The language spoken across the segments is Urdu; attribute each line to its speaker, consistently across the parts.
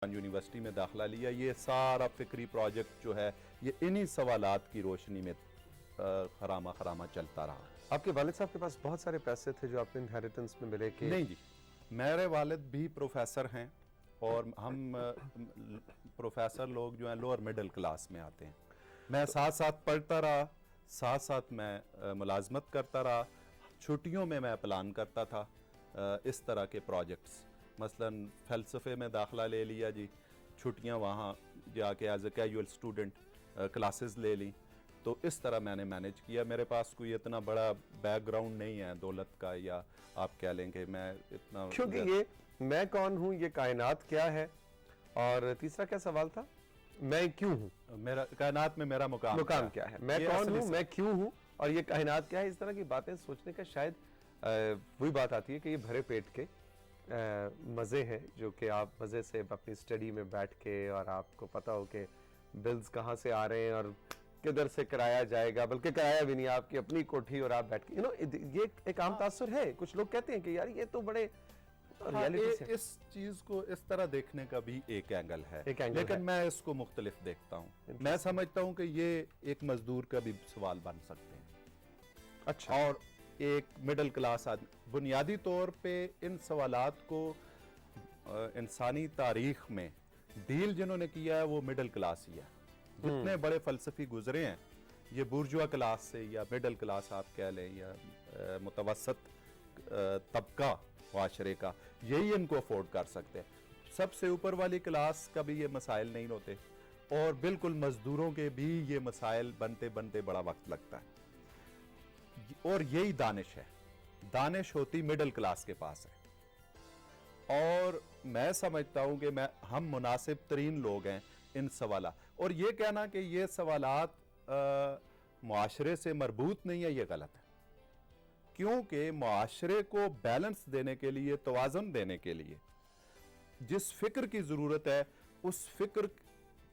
Speaker 1: یونیورسٹی میں داخلہ لیا. یہ سارا فکری پروجیکٹ جو ہے یہ انہی سوالات کی روشنی میں خرامہ چلتا رہا.
Speaker 2: آپ کے والد صاحب کے پاس بہت سارے پیسے تھے جو آپ نے انہیریٹنس میں ملے کہ؟
Speaker 1: نہیں جی, میرے والد بھی پروفیسر ہیں اور ہم پروفیسر لوگ جو ہیں لوور مڈل کلاس میں آتے ہیں. میں ساتھ ساتھ پڑھتا رہا, ساتھ ساتھ میں ملازمت کرتا رہا. چھٹیوں میں پلان کرتا تھا اس طرح کے پروجیکٹس. مثلا فلسفے میں داخلہ لے لیا جی, چھٹیاں وہاں جا کے as a casual student classes لے لیں. تو اس طرح میں نے مینیج کیا. میرے پاس کوئی اتنا بڑا بیک گراؤنڈ نہیں ہے دولت کا, یا آپ کہہ لیں کہ میں اتنا,
Speaker 2: کیونکہ یہ میں کون ہوں, یہ کائنات کیا ہے, اور تیسرا کیا سوال تھا, میں کیوں ہوں,
Speaker 1: میرا کائنات میں میرا مقام
Speaker 2: کیا ہے, میں کون ہوں, میں کیوں ہوں, اور یہ کائنات کیا ہے. اس طرح کی باتیں سوچنے کا شاید وہی بات آتی ہے کہ یہ بھرے پیٹ کے مزے ہیں جو کہ آپ مزے سے اپنی اسٹڈی میں بیٹھ کے, اور آپ کو پتا ہو کہ بلز کہاں سے آ رہے ہیں اور کدھر سے کرایا جائے گا, بلکہ کرایا بھی نہیں, آپ کی اپنی کوٹھی اور آپ بیٹھ کے یہ ایک عام تاثر ہے. کچھ لوگ کہتے ہیں کہ یار یہ تو بڑے
Speaker 1: اس چیز کو اس طرح دیکھنے کا بھی ایک اینگل ہے, لیکن میں اس کو مختلف دیکھتا ہوں. میں سمجھتا ہوں کہ یہ ایک مزدور کا بھی سوال بن سکتے ہیں.
Speaker 2: اچھا, اور
Speaker 1: ایک مڈل کلاس آدمی. بنیادی طور پہ ان سوالات کو انسانی تاریخ میں ڈیل جنہوں نے کیا ہے وہ مڈل کلاس ہی ہے. جتنے بڑے فلسفی گزرے ہیں یہ بورجوا کلاس سے, یا مڈل کلاس آپ کہہ لیں, یا متوسط طبقہ معاشرے کا, یہی ان کو افورڈ کر سکتے ہیں. سب سے اوپر والی کلاس کا بھی یہ مسائل نہیں ہوتے, اور بالکل مزدوروں کے بھی یہ مسائل بنتے بنتے بڑا وقت لگتا ہے. اور یہی دانش ہے, دانش ہوتی مڈل کلاس کے پاس ہے. اور میں سمجھتا ہوں کہ ہم مناسب ترین لوگ ہیں ان سوالات. اور یہ کہنا کہ یہ سوالات معاشرے سے مربوط نہیں ہے, یہ غلط ہے. کیونکہ معاشرے کو بیلنس دینے کے لیے, توازن دینے کے لیے جس فکر کی ضرورت ہے اس فکر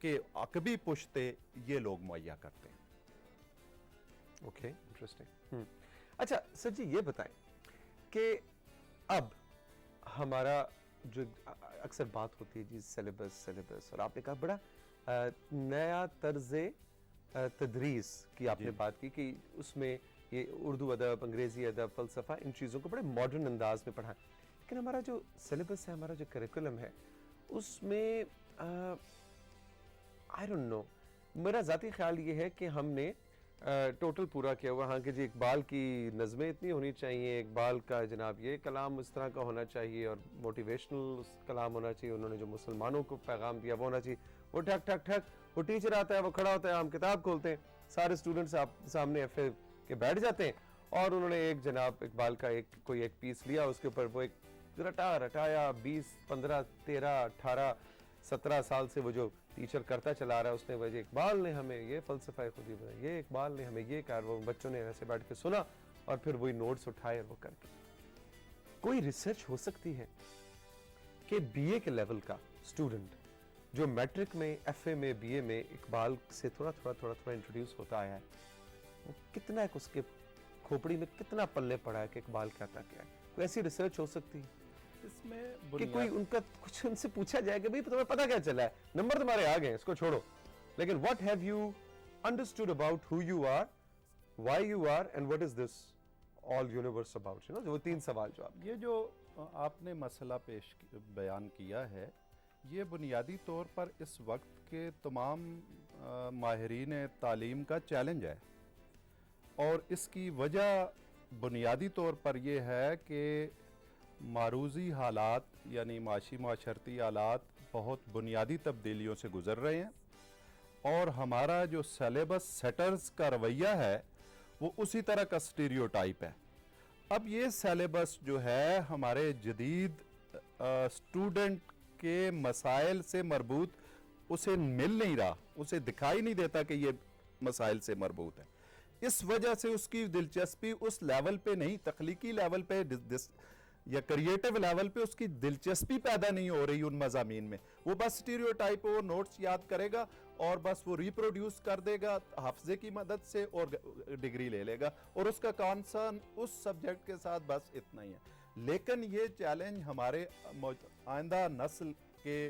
Speaker 1: کے عقبی پشتے یہ لوگ مہیا کرتے ہیں.
Speaker 2: Okay, interesting. اچھا سر جی, یہ بتائیں کہ اب ہمارا جو اکثر بات ہوتی ہے جی سلیبس, اور آپ نے کہا بڑا نیا طرز تدریس کی آپ نے بات کی کہ اس میں یہ اردو ادب, انگریزی ادب, فلسفہ, ان چیزوں کو بڑے ماڈرن انداز میں پڑھائیں. لیکن ہمارا جو سلیبس ہے, ہمارا جو کریکولم ہے, اس میں آئی ڈونٹ نو, میرا ذاتی خیال یہ ہے کہ ہم نے ٹوٹل پورا کیا ہوا. ہاں کہ جی اقبال کی نظمیں اتنی ہونی چاہیے, اقبال کا جناب یہ کلام اس طرح کا ہونا چاہیے, اور موٹیویشنل کلام ہونا چاہیے, انہوں نے جو مسلمانوں کو پیغام دیا وہ ہونا چاہیے. وہ ٹھک ٹھک ٹھک, وہ ٹیچر آتا ہے, وہ کھڑا ہوتا ہے, ہم کتاب کھولتے ہیں, سارے اسٹوڈنٹس آپ سامنے ایف اے کے بیٹھ جاتے ہیں, اور انہوں نے ایک جناب اقبال کا کوئی ایک پیس لیا, اس کے اوپر وہ ایک رٹایا 20 15 13 18 17 سال سے وہ جو ٹیچر کرتا چلا رہا ہے, اس نے وجہ اقبال نے ہمیں یہ فلسفہ خودی بنایا, یہ اقبال نے ہمیں یہ کہا, وہ بچوں نے ایسے بیٹھ کے سنا اور پھر وہی نوٹس اٹھائے اور وہ کر کے. کوئی ریسرچ ہو سکتی ہے کہ بی اے کے لیول کا اسٹوڈنٹ جو میٹرک میں, ایف اے میں, بی اے میں اقبال سے تھوڑا انٹروڈیوس ہوتا آیا ہے, وہ کتنا ایک اس کے کھوپڑی میں کتنا پلے پڑا ہے کہ اقبال کہتا کیا ہے؟ کوئی ایسی ریسرچ ہو سکتی ہے
Speaker 1: اس میں
Speaker 2: کہ کوئی ان کا کچھ ان سے پوچھا جائے کہ بھئی تمہیں پتا کیا چلا ہے, نمبر تمہارے آ گئے, اس کو چھوڑو, لیکن what have you understood about who you are, why you are, and what is this all universe about, وہ 3 سوال جو آپ,
Speaker 1: یہ جو آپ نے مسئلہ بیان کیا ہے, یہ بنیادی طور پر اس وقت کے تمام ماہرین تعلیم کا چیلنج ہے. اور اس کی وجہ بنیادی طور پر یہ ہے کہ معروضی حالات یعنی معاشی معاشرتی حالات بہت بنیادی تبدیلیوں سے گزر رہے ہیں, اور ہمارا جو سلیبس سیٹرز کا رویہ ہے وہ اسی طرح کا سٹیریوٹائپ ہے. اب یہ سلیبس جو ہے ہمارے جدید اسٹوڈنٹ کے مسائل سے مربوط اسے مل نہیں رہا, اسے دکھائی نہیں دیتا کہ یہ مسائل سے مربوط ہے. اس وجہ سے اس کی دلچسپی اس لیول پہ نہیں, تخلیقی لیول پہ یا کریٹو لیول پہ اس کی دلچسپی پیدا نہیں ہو رہی ان مضامین میں. وہ بس سٹیریوٹائپ, وہ نوٹس یاد کرے گا اور بس وہ ریپروڈیوس کر دے گا حافظے کی مدد سے اور ڈگری لے لے گا, اور اس کا کانسرن اس سبجیکٹ کے ساتھ بس اتنا ہی ہے. لیکن یہ چیلنج ہمارے آئندہ نسل کے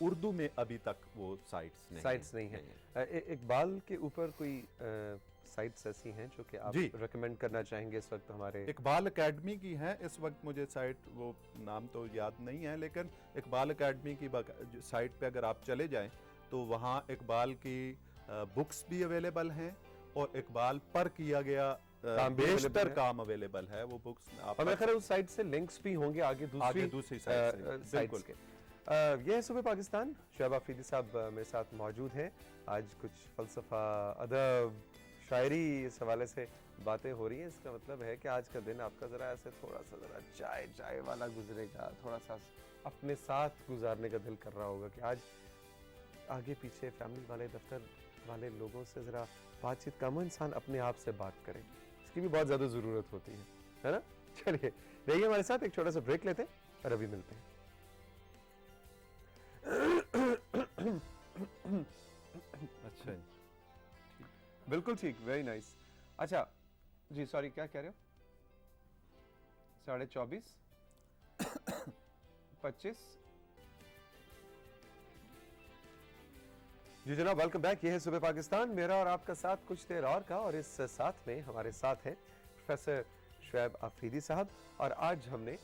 Speaker 1: اردو میں ابھی تک وہ سائٹس
Speaker 2: نہیں ہیں. اقبال کے اوپر کوئی سائٹس ایسی ہیں جو کہ آپ
Speaker 1: جی
Speaker 2: ریکمینڈ کرنا چاہیں گے اس وقت ہمارے؟
Speaker 1: اقبال اکیڈمی کی ہیں اس وقت، مجھے سائٹ وہ نام تو یاد نہیں ہے، لیکن اقبال اکیڈمی کی سائٹ پہ اگر آپ چلے جائیں تو وہاں اقبال کی بکس بھی اویلیبل ہیں اور اقبال پر کیا گیا بیشتر کام اویلیبل ہے. وہ بکس
Speaker 2: ہمیں خیر اس سائٹ سے لنکس بھی ہوں گے آگے دوسری سائٹس کے. یہ ہے صبح پاکستان. شعیب آفریدی صاحب میرے ساتھ موجود ہیں. آج کچھ فلسفہ، ادب، شاعری اس حوالے سے باتیں ہو رہی ہیں. اس کا مطلب ہے کہ آج کا دن آپ کا ذرا ایسے تھوڑا سا ذرا چائے والا گزرے گا، تھوڑا سا اپنے ساتھ گزارنے کا دل کر رہا ہوگا کہ آج آگے پیچھے فیملی والے، دفتر والے لوگوں سے ذرا بات چیت کم، انسان اپنے آپ سے بات کرے. اس کی بھی بہت زیادہ ضرورت ہوتی ہے نا. چلیے رہیے ہمارے ساتھ، ایک چھوٹا سا بریک لیتے ہیں اور ابھی ملتے ہیں.
Speaker 1: اچھا
Speaker 2: بالکل ٹھیک، ویری نائس. اچھا جی سوری کیا کہہ رہے ہو؟ 24:30 25. جی جناب ویلکم بیک. یہ ہے صبح پاکستان، میرا اور آپ کا ساتھ کچھ دیر اور کا، اور اس ساتھ میں ہمارے ساتھ ہیں پروفیسر شعیب آفریدی صاحب. اور آج ہم نے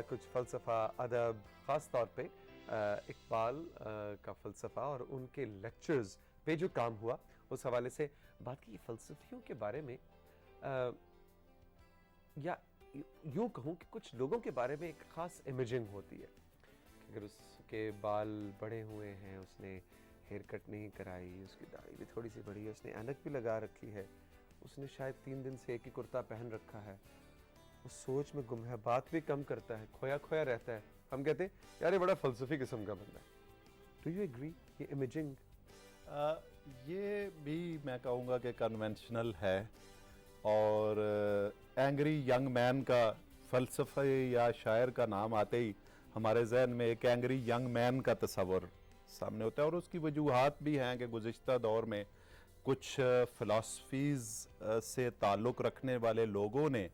Speaker 2: کچھ فلسفہ، ادب، خاص طور پہ اقبال کا فلسفہ اور ان کے لیکچرز پہ جو کام ہوا اس حوالے سے بات کی. فلسفیوں کے بارے میں یا یوں کہوں کہ کچھ لوگوں کے بارے میں ایک خاص امیجنگ ہوتی ہے کہ اگر اس کے بال بڑے ہوئے ہیں، اس نے ہیئر کٹ نہیں کرائی، اس کی داڑھی بھی تھوڑی سی بڑی ہے، اس نے اینک بھی لگا رکھی ہے، اس نے شاید 3 دن سے ایک ہی کرتا پہن رکھا ہے، وہ سوچ میں گم ہے، بات بھی کم کرتا ہے، کھویا رہتا ہے، ہم کہتے ہیں یار یہ بڑا فلسفی قسم کا بندہ ہے. Do you agree? یہ امیجنگ
Speaker 1: یہ بھی میں کہوں گا کہ کنونشنل ہے، اور اینگری ینگ مین کا فلسفی یا شاعر کا نام آتے ہی ہمارے ذہن میں ایک اینگری ینگ مین کا تصور سامنے ہوتا ہے. اور اس کی وجوہات بھی ہیں کہ گزشتہ دور میں کچھ فلاسفیز سے تعلق رکھنے والے لوگوں نے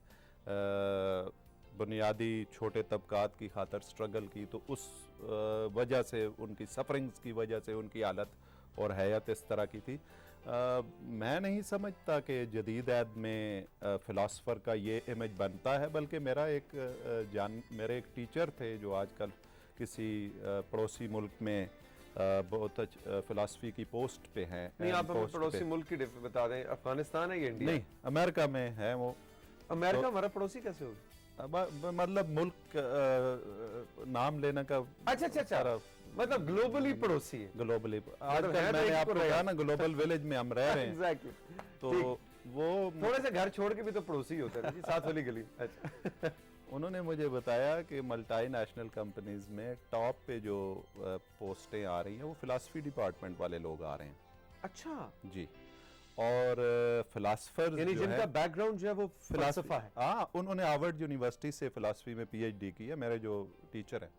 Speaker 1: بنیادی چھوٹے طبقات کی خاطر سٹرگل کی، تو اس وجہ سے ان کی سفرنگز کی وجہ سے ان کی حالت اور حیات اس طرح کی تھی. میں نہیں سمجھتا کہ جدید عہد میں فلاسفر کا یہ امیج بنتا ہے، بلکہ میرے ایک ٹیچر تھے جو آج کل کسی پڑوسی ملک میں بہت فلاسفی کی پوسٹ پہ ہیں.
Speaker 2: نہیں آپ ہمیں پڑوسی ملک کی بتا دیں، افغانستان ہے یا انڈیا؟
Speaker 1: نہیں، امریکہ میں ہے وہ.
Speaker 2: امریکہ ہمارا پڑوسی کیسے ہوگا؟
Speaker 1: مطلب ملک نام لینا کا
Speaker 2: اچھا مطلب گلوبلی پڑوسی ہے.
Speaker 1: گلوبلی آج کل میں نے آپ کو کہا نا گلوبل ویلیج میں ہم رہ رہے ہیں، تو وہ
Speaker 2: تھوڑے سے گھر چھوڑ کے بھی تو پڑوسی ہوتے ہیں جی، ساتھ والی گلی.
Speaker 1: انہوں نے مجھے بتایا کہ ملٹی نیشنل کمپنیز میں ٹاپ پہ جو پوسٹیں آ رہی ہیں وہ فلاسفی ڈپارٹمنٹ والے لوگ آ رہے ہیں.
Speaker 2: اچھا
Speaker 1: جی. اور فلاسفر
Speaker 2: یعنی جن کا بیک گراؤنڈ جو ہے وہ فلسفہ ہے.
Speaker 1: ہاں، انہوں نے ہارورڈ یونیورسٹی سے فلاسفی میں پی ایچ ڈی کی ہے، میرے جو ٹیچر ہیں.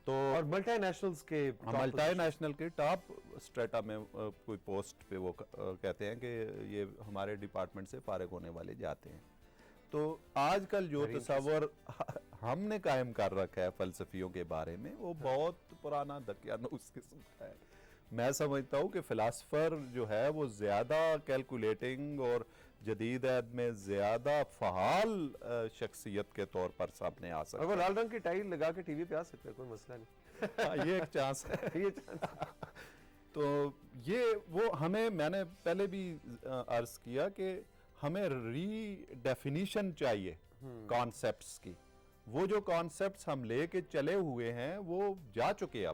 Speaker 1: تو
Speaker 2: اور ملٹی نیشنلز کے
Speaker 1: ملٹی نیشنل کے ٹاپ اسٹریٹا میں کوئی پوسٹ پہ وہ کہتے ہیں کہ یہ ہمارے ڈپارٹمنٹ سے فارغ ہونے والے جاتے ہیں. تو آج کل جو تصور ہم نے قائم کر رکھا ہے فلسفیوں کے بارے میں وہ بہت پرانا دقیانوس قسم کا ہے. میں سمجھتا ہوں کہ فلاسفر جو ہے وہ زیادہ کیلکولیٹنگ اور جدید عہد میں زیادہ فعال شخصیت کے طور پر سامنے آ سکتا ہے.
Speaker 2: وہ لال رنگ کی ٹائی لگا کے ٹی وی پہ آ سکتا ہے، کوئی مسئلہ نہیں.
Speaker 1: یہ ایک چانس ہے. تو میں نے پہلے بھی عرض کیا کہ ہمیں ری ڈیفینیشن چاہیے کانسیپٹس کی. وہ جو کانسیپٹس ہم لے کے چلے ہوئے ہیں وہ جا چکے.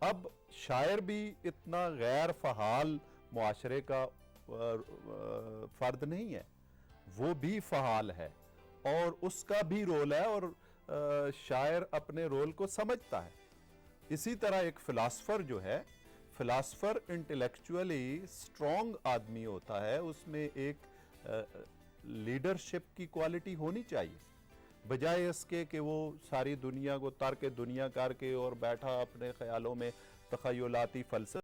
Speaker 1: اب شاعر بھی اتنا غیر فعال معاشرے کا فرد نہیں ہے، وہ بھی فعال ہے اور اس کا بھی رول ہے، اور شاعر اپنے رول کو سمجھتا ہے. اسی طرح ایک فلاسفر جو ہے، فلاسفر انٹلیکچولی سٹرونگ آدمی ہوتا ہے، اس میں ایک لیڈرشپ کی کوالٹی ہونی چاہیے، بجائے اس کے کہ وہ ساری دنیا کو ترک دنیا کر کے اور بیٹھا اپنے خیالوں میں تخیلاتی فلسفے